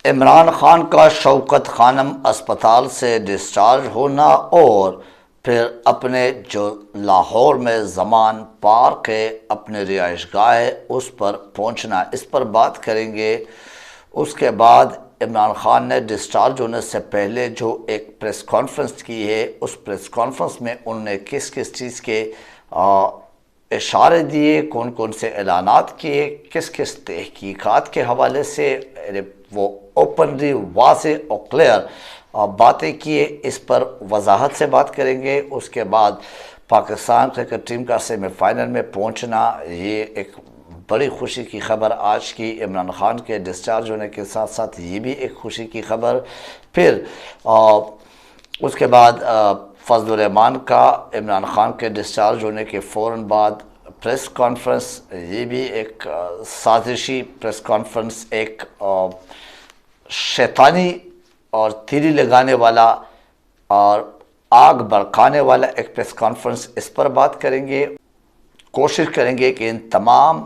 عمران خان کا شوکت خانم اسپتال سے ڈسچارج ہونا اور پھر اپنے جو لاہور میں زمان پارک ہے اپنے رہائش گاہ ہے اس پر پہنچنا، اس پر بات کریں گے۔ اس کے بعد عمران خان نے ڈسچارج ہونے سے پہلے جو ایک پریس کانفرنس کی ہے، اس پریس کانفرنس میں انہوں نے کس کس چیز کے اشارے دیے، کون کون سے اعلانات کیے، کس کس تحقیقات کے حوالے سے وہ اوپنلی واضح اور کلیئر باتیں کیے، اس پر وضاحت سے بات کریں گے۔ اس کے بعد پاکستان کرکٹ ٹیم کا سیمی فائنل میں پہنچنا، یہ ایک بڑی خوشی کی خبر آج کی عمران خان کے ڈسچارج ہونے کے ساتھ ساتھ یہ بھی ایک خوشی کی خبر۔ پھر اس کے بعد فضل الرحمان کا عمران خان کے ڈسچارج ہونے کے فوراً بعد پریس کانفرنس، یہ بھی ایک سازشی پریس کانفرنس، ایک شیطانی اور تیری لگانے والا اور آگ بھڑکانے والا ایک پریس کانفرنس، اس پر بات کریں گے۔ کوشش کریں گے کہ ان تمام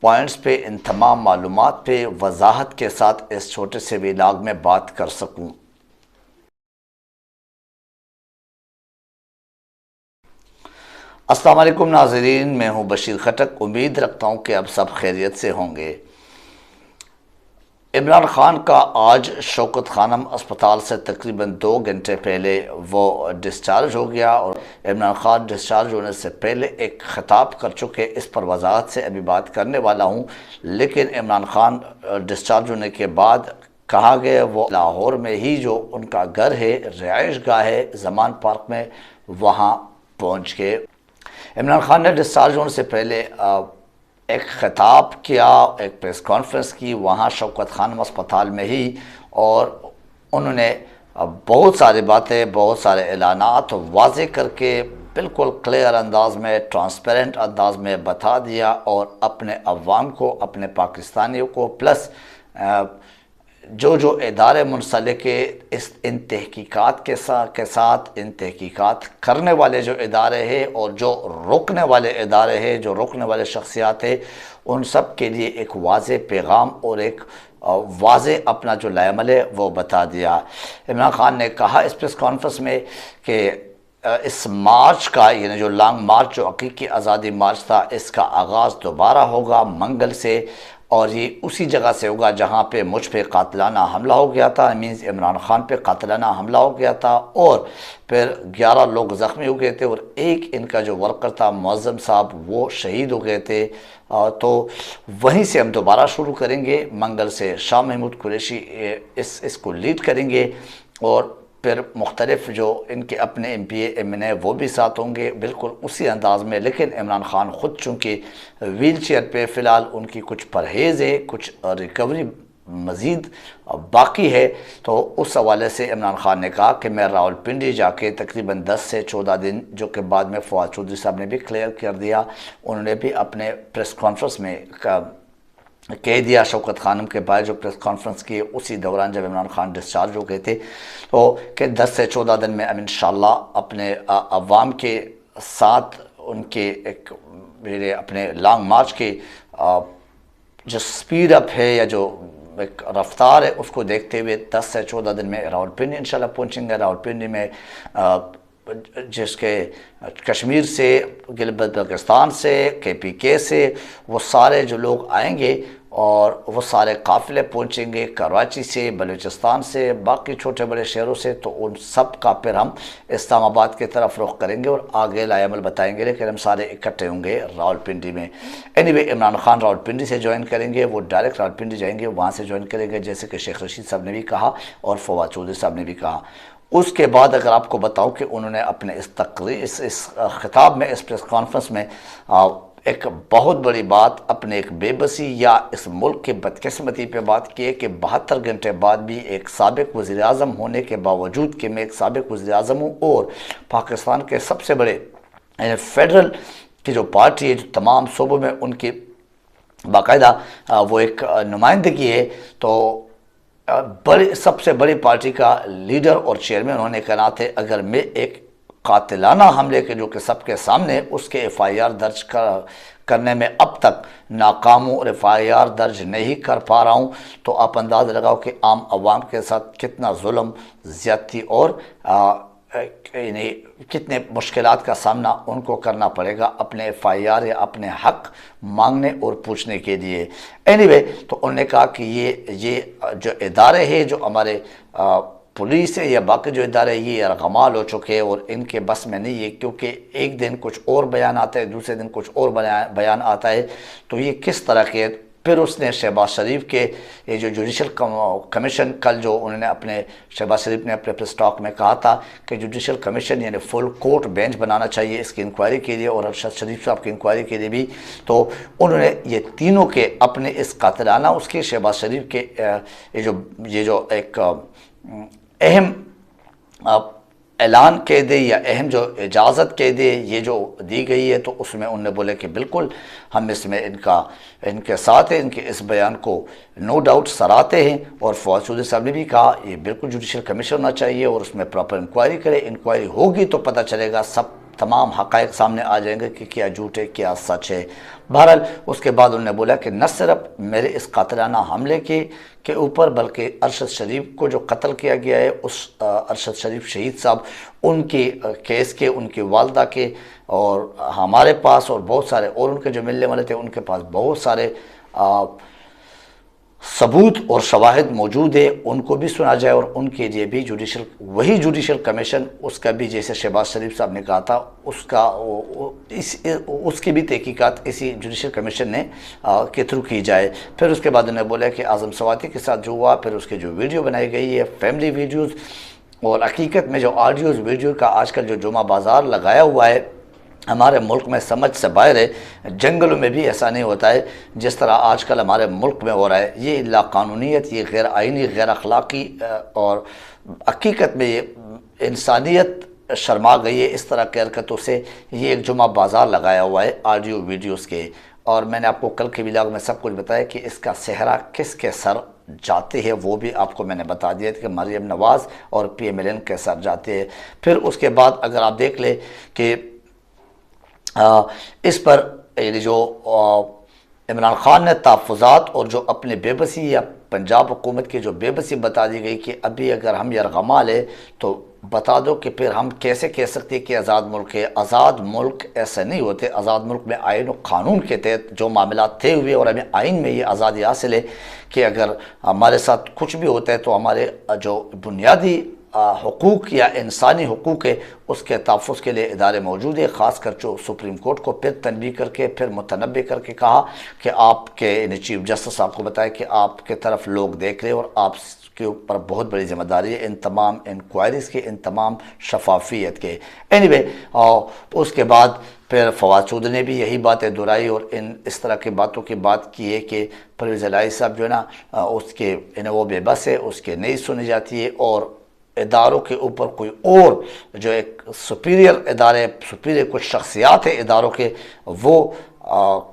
پوائنٹس پہ، ان تمام معلومات پہ وضاحت کے ساتھ اس چھوٹے سے ویلاگ میں بات کر سکوں۔ السلام علیکم ناظرین، میں ہوں بشیر خٹک، امید رکھتا ہوں کہ اب سب خیریت سے ہوں گے۔ عمران خان کا آج شوکت خانم اسپتال سے تقریباً 2 گھنٹے پہلے وہ ڈسچارج ہو گیا، اور عمران خان ڈسچارج ہونے سے پہلے ایک خطاب کر چکے، اس پر وضاحت سے ابھی بات کرنے والا ہوں۔ لیکن عمران خان ڈسچارج ہونے کے بعد کہا گیا وہ لاہور میں ہی جو ان کا گھر ہے، رہائش گاہ ہے زمان پارک میں، وہاں پہنچ گئے۔ عمران خان نے ڈسچارج ہونے سے پہلے ایک خطاب کیا، ایک پریس کانفرنس کی وہاں شوکت خانم اسپتال میں ہی، اور انہوں نے بہت ساری باتیں، بہت سارے اعلانات واضح کر کے بالکل کلیئر انداز میں، ٹرانسپیرنٹ انداز میں بتا دیا، اور اپنے عوام کو، اپنے پاکستانیوں کو، پلس جو ادارے منسلک ان تحقیقات کے ساتھ ان تحقیقات کرنے والے جو ادارے ہیں اور جو روکنے والے ادارے ہیں، جو روکنے والے شخصیات ہیں، ان سب کے لیے ایک واضح پیغام اور ایک واضح اپنا جو لائے عمل ہے وہ بتا دیا۔ عمران خان نے کہا اس پریس کانفرنس میں کہ اس مارچ کا، یعنی جو لانگ مارچ، جو حقیقی آزادی مارچ تھا، اس کا آغاز دوبارہ ہوگا منگل سے، اور یہ اسی جگہ سے ہوگا جہاں پہ مجھ پہ قاتلانہ حملہ ہو گیا تھا، مینز عمران خان پہ قاتلانہ حملہ ہو گیا تھا، اور پھر 11 لوگ زخمی ہو گئے تھے، اور ایک ان کا جو ورکر تھا معظم صاحب، وہ شہید ہو گئے تھے۔ تو وہیں سے ہم دوبارہ شروع کریں گے منگل سے۔ شاہ محمود قریشی اس کو لیڈ کریں گے، اور پھر مختلف جو ان کے اپنے M P A M N A وہ بھی ساتھ ہوں گے، بالکل اسی انداز میں۔ لیکن عمران خان خود چونکہ ویل چیئر پہ فی الحال ان کی کچھ پرہیز ہے، کچھ ریکوری مزید باقی ہے، تو اس حوالے سے عمران خان نے کہا کہ میں راولپنڈی جا کے تقریباً 10 سے 14 دن، جو کہ بعد میں فواد چودھری صاحب نے بھی کلیئر کر دیا، انہوں نے بھی اپنے پریس کانفرنس میں کہہ دیا، شوکت خانم کے بعد جو پریس کانفرنس کی اسی دوران جب عمران خان ڈسچارج ہو گئے تھے، تو کہ 10 سے 14 دن میں انشاءاللہ اپنے عوام کے ساتھ ان کے ایک میرے اپنے لانگ مارچ کی جو سپیڈ اپ ہے یا جو ایک رفتار ہے، اس کو دیکھتے ہوئے 10 سے 14 دن میں راولپنڈی انشاءاللہ پہنچیں گے۔ راولپنڈی میں جس کے کشمیر سے، گلگت بلتستان سے، کے پی کے سے، وہ سارے جو لوگ آئیں گے، اور وہ سارے قافلے پہنچیں گے کراچی سے، بلوچستان سے، باقی چھوٹے بڑے شہروں سے، تو ان سب کا پھر ہم اسلام آباد کی طرف رخ کریں گے اور آگے لائے عمل بتائیں گے، لیکن ہم سارے اکٹھے ہوں گے راولپنڈی میں۔ اینی عمران خان راولپنڈی سے جوائن کریں گے، وہ ڈائریکٹ راولپنڈی جائیں گے، وہاں سے جوائن کریں گے، جیسے کہ شیخ رشید صاحب نے بھی کہا اور فواد چودھری صاحب نے بھی کہا۔ اس کے بعد اگر آپ کو بتاؤں کہ انہوں نے اپنے اس خطاب میں، اس پریس کانفرنس میں ایک بہت بڑی بات، اپنے ایک بے بسی یا اس ملک کی بدقسمتی پہ بات کی ہے کہ 72 گھنٹے بعد بھی ایک سابق وزیر اعظم ہونے کے باوجود کہ میں ایک سابق وزیر اعظم ہوں، اور پاکستان کے سب سے بڑے فیڈرل کی جو پارٹی ہے، جو تمام صوبوں میں ان کی باقاعدہ وہ ایک نمائندگی ہے، تو سب سے بڑی پارٹی کا لیڈر اور چیئرمین ہونے کے ناطے اگر میں ایک قاتلانہ حملے کے جو کہ سب کے سامنے، اس کے ایف آئی آر درج کرنے میں اب تک ناکام ہوں اور ایف آئی آر درج نہیں کر پا رہا ہوں، تو آپ انداز لگاؤ کہ عام عوام کے ساتھ کتنا ظلم، زیادتی اور یعنی کتنے مشکلات کا سامنا ان کو کرنا پڑے گا اپنے ایف آئی آر یا اپنے حق مانگنے اور پوچھنے کے لیے۔ اینی تو انہوں نے کہا کہ یہ جو ادارے ہیں، جو ہمارے پولیس ہے یا باقی جو ادارے، یہ ارغمال ہو چکے اور ان کے بس میں نہیں ہے، کیونکہ ایک دن کچھ اور بیان آتا ہے، دوسرے دن کچھ اور بیان آتا ہے، تو یہ کس طرح کے۔ پھر اس نے شہباز شریف کے یہ جو جوڈیشل کمیشن، کل جو انہوں نے اپنے شہباز شریف نے اپنے پریس ٹاک میں کہا تھا کہ جوڈیشل کمیشن یعنی فل کورٹ بینچ بنانا چاہیے اس کی انکوائری کے لیے اور ارشد شریف صاحب کی انکوائری کے لیے بھی، تو انہوں نے یہ تینوں کے اپنے اس قاتلانہ اس کے شہباز شریف کے یہ جو ایک اہم اعلان کہہ دے یا اہم جو اجازت کہہ دے یہ جو دی گئی ہے، تو اس میں انہوں نے بولے کہ بالکل ہم اس میں ان کے ساتھ ہیں، ان کے اس بیان کو نو ڈاؤٹ سراہتے ہیں، اور فواد چودھری صاحب نے بھی کہا یہ بالکل جوڈیشل کمیشن ہونا چاہیے اور اس میں پراپر انکوائری کرے، انکوائری ہوگی تو پتہ چلے گا، سب تمام حقائق سامنے آ جائیں گے کہ کیا جھوٹ ہے کیا سچ ہے۔ بہرحال اس کے بعد انہوں نے بولا کہ نہ صرف میرے اس قاتلانہ حملے کے اوپر بلکہ ارشد شریف کو جو قتل کیا گیا ہے، اس ارشد شریف شہید صاحب، ان کے کیس کے، ان کی والدہ کے اور ہمارے پاس اور بہت سارے اور ان کے جو ملنے والے تھے ان کے پاس بہت سارے ثبوت اور شواہد موجود ہے، ان کو بھی سنا جائے اور ان کے لیے بھی وہی جوڈیشل کمیشن، اس کا بھی جیسے شہباز شریف صاحب نے کہا تھا اس کی بھی تحقیقات اسی جوڈیشل کمیشن نے کے تھرو کی جائے۔ پھر اس کے بعد انہوں نے بولا کہ اعظم سواتی کے ساتھ جو ہوا، پھر اس کے جو ویڈیو بنائی گئی ہے فیملی ویڈیوز، اور حقیقت میں جو آڈیوز ویڈیو کا آج کل جو جمعہ بازار لگایا ہوا ہے ہمارے ملک میں سمجھ سے باہر ہے، جنگلوں میں بھی ایسا نہیں ہوتا ہے جس طرح آج کل ہمارے ملک میں ہو رہا ہے۔ یہ لا قانونیت، یہ غیر آئینی، غیر اخلاقی، اور حقیقت میں یہ انسانیت شرما گئی ہے اس طرح کی حرکتوں سے۔ یہ ایک جمعہ بازار لگایا ہوا ہے آڈیو ویڈیوز کے، اور میں نے آپ کو کل کے ولاگ میں سب کچھ بتایا کہ اس کا صحرا کس کے سر جاتے ہیں، وہ بھی آپ کو میں نے بتا دیا کہ مریم نواز اور پی ایم ایل این کے سر جاتے ہیں۔ پھر اس کے بعد اگر آپ دیکھ لیں کہ اس پر جو عمران خان نے تحفظات اور جو اپنے بے بسی یا پنجاب حکومت کی جو بے بسی بتا دی گئی کہ ابھی اگر ہم یرغمال ہے تو بتا دو کہ پھر ہم کیسے کہہ سکتے ہیں کہ آزاد ملک ہے۔ آزاد ملک ایسے نہیں ہوتے، آزاد ملک میں آئین و قانون کے تحت جو معاملات تھے ہوئے، اور ہمیں آئین میں یہ آزادی حاصل ہے کہ اگر ہمارے ساتھ کچھ بھی ہوتا ہے تو ہمارے جو بنیادی حقوق یا انسانی حقوق ہے اس کے تحفظ کے لیے ادارے موجود ہیں، خاص کر جو سپریم کورٹ کو پھر تنبیہ کر کے پھر متنبع کر کے کہا کہ آپ کے چیف جسٹس صاحب کو بتایا کہ آپ کے طرف لوگ دیکھ رہے اور آپ کے اوپر بہت بڑی ذمہ داری ہے ان تمام انکوائریز کے، ان تمام شفافیت کے۔ اس کے بعد پھر فواد چودھری نے بھی یہی باتیں دہرائی اور اس طرح کی باتوں کی بات کی ہے کہ پرویز الہی صاحب جو ہے نا اس کے وہ بے بس ہے، اس کے نہیں سنی جاتی ہے، اور اداروں کے اوپر کوئی اور جو ایک سپیریئر ادارے، سپیریئر کچھ شخصیات ہیں اداروں کے، وہ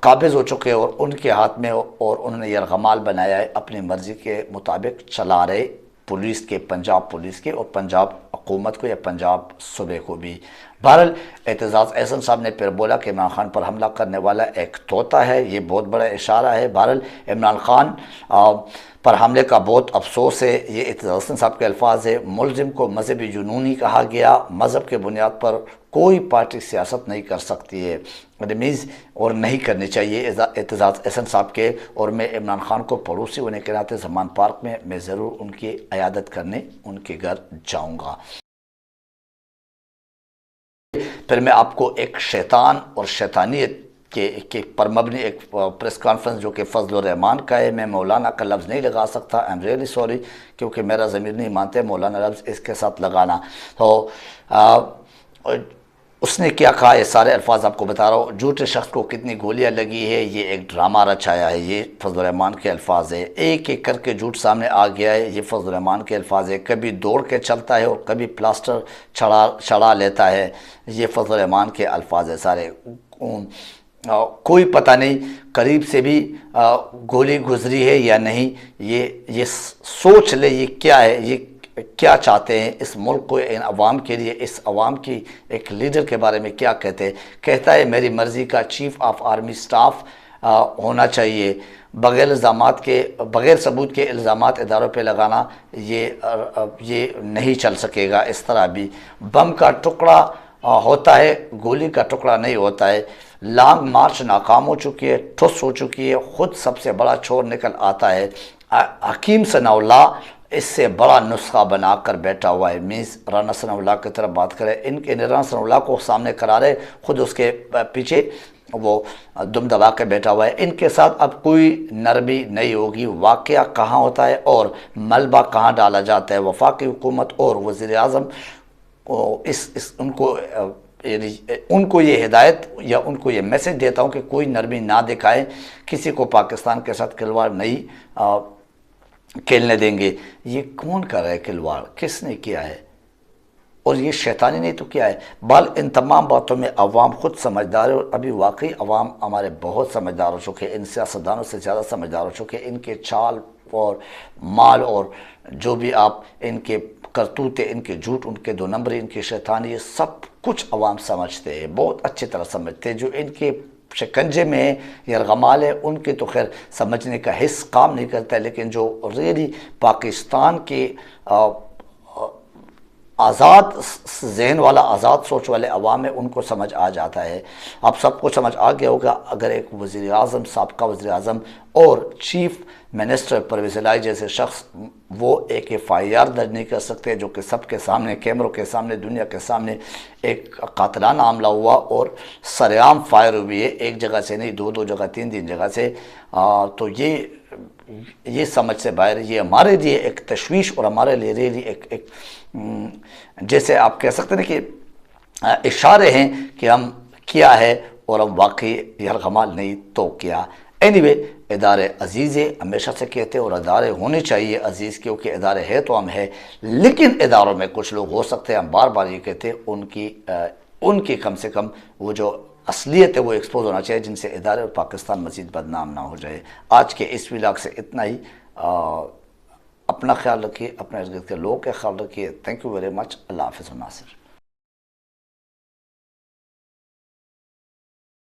قابض ہو چکے اور ان کے ہاتھ میں، اور انہوں نے یرغمال بنایا ہے، اپنی مرضی کے مطابق چلا رہے پولیس کے، پنجاب پولیس کے اور پنجاب حکومت کو یا پنجاب صوبے کو بھی۔ بہرحال اعتزاز احسن صاحب نے پھر بولا کہ عمران خان پر حملہ کرنے والا ایک طوطا ہے، یہ بہت بڑا اشارہ ہے۔ بہرحال عمران خان پر حملے کا بہت افسوس ہے، یہ اعتزاز احسن صاحب کے الفاظ ہے۔ ملزم کو مذہبی جنونی کہا گیا، مذہب کے بنیاد پر کوئی پارٹی سیاست نہیں کر سکتی ہے، رمیز اور نہیں کرنی چاہیے اعتزاز احسن صاحب کے، اور میں عمران خان کو پڑوسی ہونے کے ناطے زمان پارک میں ضرور ان کی عیادت کرنے ان کے گھر جاؤں گا۔ پھر میں آپ کو ایک شیطان اور شیطانیت کے پر مبنی ایک پریس کانفرنس جو کہ فضل الرحمان کا ہے، میں مولانا کا لفظ نہیں لگا سکتا، آئی ایم ریئلی سوری، کیونکہ میرا ضمیر نہیں مانتے مولانا لفظ اس کے ساتھ لگانا۔ تو اس نے کیا کہا، یہ سارے الفاظ آپ کو بتا رہا ہوں۔ جھوٹے شخص کو کتنی گولیاں لگی ہے، یہ ایک ڈرامہ رچایا ہے، یہ فضل الرحمان کے الفاظ ہے۔ ایک ایک کر کے جھوٹ سامنے آ گیا ہے، یہ فضل الرحمان کے الفاظ ہے۔ کبھی دوڑ کے چلتا ہے اور کبھی پلاسٹر چڑھا لیتا ہے، یہ فضل الرحمان کے الفاظ ہے سارے۔ کوئی پتہ نہیں قریب سے بھی گولی گزری ہے یا نہیں، یہ سوچ لے یہ کیا ہے، یہ کیا چاہتے ہیں اس ملک کو، ان عوام کے لیے، اس عوام کی ایک لیڈر کے بارے میں کیا کہتے ہیں. کہتا ہے میری مرضی کا چیف آف آرمی سٹاف ہونا چاہیے. بغیر الزامات کے، بغیر ثبوت کے الزامات اداروں پہ لگانا یہ نہیں چل سکے گا. اس طرح بھی بم کا ٹکڑا ہوتا ہے، گولی کا ٹکڑا نہیں ہوتا ہے. لانگ مارچ ناکام ہو چکی ہے، ٹھس ہو چکی ہے، خود سب سے بڑا چور نکل آتا ہے. حکیم ثناء اللہ اس سے بڑا نسخہ بنا کر بیٹھا ہوا ہے. مینس رانا ثناء اللہ کی طرف بات کرے، ان کے رانا ثناء اللہ کو سامنے کرا رہے، خود اس کے پیچھے وہ دم دبا کے بیٹھا ہوا ہے. ان کے ساتھ اب کوئی نرمی نہیں ہوگی. واقعہ کہاں ہوتا ہے اور ملبہ کہاں ڈالا جاتا ہے. وفاقی حکومت اور وزیر اعظم ان کو یہ ہدایت یا ان کو یہ میسج دیتا ہوں کہ کوئی نرمی نہ دکھائیں، کسی کو پاکستان کے ساتھ کھلواڑ نہیں کھیلنے دیں گے. یہ کون کر رہا ہے کھلواڑ؟ کس نے کیا ہے؟ اور یہ شیطانی نہیں تو کیا ہے؟ بال ان تمام باتوں میں عوام خود سمجھدار ہے، اور ابھی واقعی عوام ہمارے بہت سمجھدار ہو چکے، ان سیاستدانوں سے زیادہ سمجھدار ہو چکے. ان کے چال اور مال اور جو بھی آپ ان کے کرتوتے، ان کے جھوٹ، ان کے دو نمبری، ان کی شیطانی، یہ سب کچھ عوام سمجھتے ہیں، بہت اچھی طرح سمجھتے ہیں. جو ان کے شکنجے میں یرغمال ہے ان کے تو خیر سمجھنے کا حص کام نہیں کرتا ہے، لیکن جو ریلی پاکستان کے آزاد ذہن والا، آزاد سوچ والے عوام ہے، ان کو سمجھ آ جاتا ہے. اب سب کو سمجھ آ گیا ہوگا اگر ایک وزیر اعظم، سابقہ وزیر اعظم اور چیف منسٹر پرویز الہی جیسے شخص وہ ایک FIR درج نہیں کر سکتے، جو کہ سب کے سامنے، کیمروں کے سامنے، دنیا کے سامنے ایک قاتلانہ حملہ ہوا اور سرعام فائر ہوئی ہے، ایک جگہ سے نہیں، دو جگہ، تین جگہ سے. تو یہ سمجھ سے باہر، یہ ہمارے لیے ایک تشویش اور ہمارے لیے ریلی ایک جیسے آپ کہہ سکتے ہیں کہ اشارے ہیں کہ ہم کیا ہے اور ہم واقعی یرغمال نہیں تو کیا. اینی ادارے عزیز ہے، ہمیشہ سے کہتے ہیں، اور ادارے ہونے چاہیے عزیز، کیونکہ ادارے ہے تو ہم ہے. لیکن اداروں میں کچھ لوگ ہو سکتے ہیں، ہم بار بار یہ کہتے ہیں، ان کی کم سے کم وہ جو اصلیت ہے وہ ایکسپوز ہونا چاہیے، جن سے ادارے اور پاکستان مزید بدنام نہ ہو جائے. آج کے اس ولاگ سے اتنا ہی. اپنا خیال رکھیے، اپنے ارد گرد کے لوگوں کا خیال رکھیے. Thank you very much. اللہ حافظ. ناصر.